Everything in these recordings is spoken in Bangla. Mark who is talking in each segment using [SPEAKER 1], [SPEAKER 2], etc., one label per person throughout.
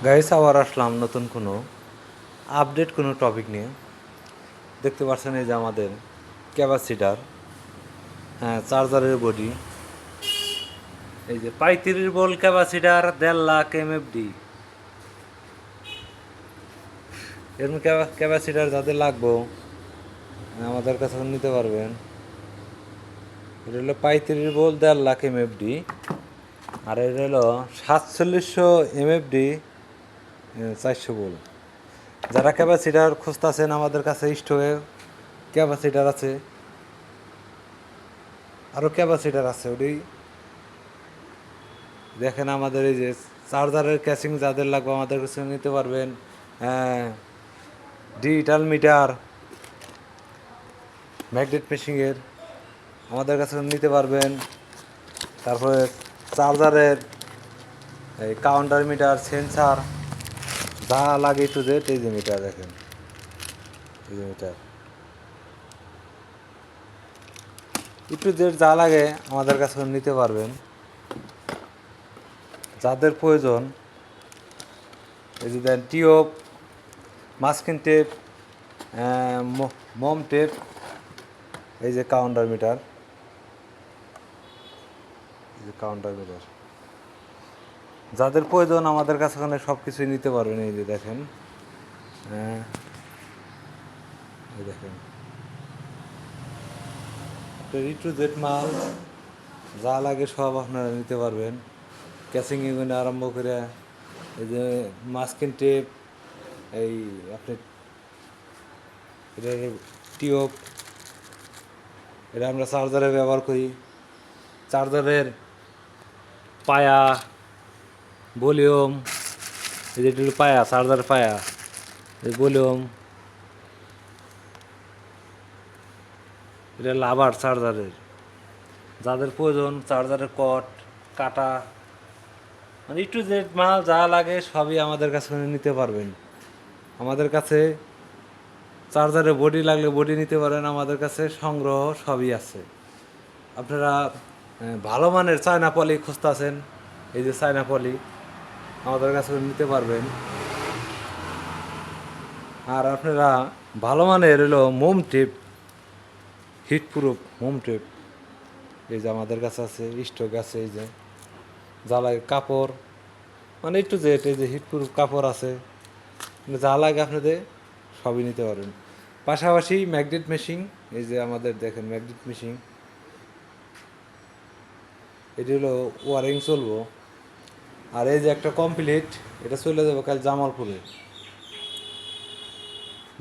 [SPEAKER 1] গাইস আবার আসলাম নতুন কোনো আপডেট কোনো টপিক নিয়ে। দেখতে পাচ্ছেন এই যে আমাদের ক্যাপাসিটার, হ্যাঁ চার্জারের বডি, এই যে 35 ভোল্ট ক্যাপাসিটার 1.5 লাখ MFD। এরকম ক্যাপাসিটার যাদের লাগবো আমাদের কাছে নিতে পারবেন। এটা হলো 35 ভোল্ট 1.5 লাখ MFD, আর এটা হলো 4700 MFD 400 ভোল্ট। যারা ক্যাপাসিটার খুঁজতেছেন আমাদের কাছে স্টকে ক্যাপাসিটার আছে, আরও ক্যাপাসিটার আছে। ওটি দেখেন আমাদের এই যে চার্জারের ক্যাসিং যাদের লাগবে আমাদের কাছে নিতে পারবেন। হ্যাঁ, ডিজিটাল মিটার, ম্যাগনেট মেশিনের আমাদের কাছে নিতে পারবেন। তারপরে চার্জারের এই কাউন্টার মিটার, সেন্সার যা লাগে টু জেড এই যে মিটার দেখেন, এই যে মিটার একটু জেড যা লাগে আমাদের কাছে নিতে পারবেন। যাদের প্রয়োজন এই যে দেন টিউব, মাস্কিং টেপ, মম টেপ, এই যে কাউন্টার মিটার, এই যে কাউন্টার মিটার যাদের প্রয়োজন আমাদের কাছে সব কিছুই নিতে পারবেন। এই যে দেখেন, হ্যাঁ এই দেখেন ই টু জেড মাল যা লাগে সব আপনারা নিতে পারবেন। ক্যাচিং এগুলো আরম্ভ করে এই যে মাস্কিং টেপ, এই আপনি এটার টিউব, এটা আমরা চার্জারে ব্যবহার করি। চার্জারের পায়া, ভলিউম, এই যে এটা পায়া, চার্জার পায়া, এই ভলিউম, এটা লাভার চার্জারের। যাদের প্রয়োজন চার্জারের কট, কাটা, মানে একটু যে মাল যা লাগে সবই আমাদের কাছে নিতে পারবেন। আমাদের কাছে চার্জারের বডি লাগলে বডি নিতে পারেন, আমাদের কাছে সংগ্রহ সবই আছে। আপনারা ভালো মানের চায়না পলি খুঁজতেছেন, এই যে চায়না পলি আমাদের কাছে নিতে পারবেন। আর আপনারা ভালো মানের হলো মোম টেপ, হিট প্রুফ মোম টেপ, এই যে আমাদের কাছে আছে, স্টক আছে। এই যে যা লাগে কাপড়, মানে একটু যে এই যে হিট প্রুফ কাপড় আছে, যা লাগে আপনাদের সবই নিতে পারবেন। পাশাপাশি ম্যাগনেট মেশিন, এই যে আমাদের দেখেন ম্যাগনেট মেশিন, এটি হলো ওয়ারিং চলবো। আর এই যে একটা কমপ্লিট, এটা চলে যাবো কাল জামালপুরে।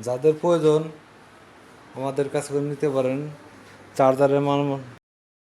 [SPEAKER 1] যাদের প্রয়োজন আমাদের কাছে নিতে পারেন। চার্জারের মান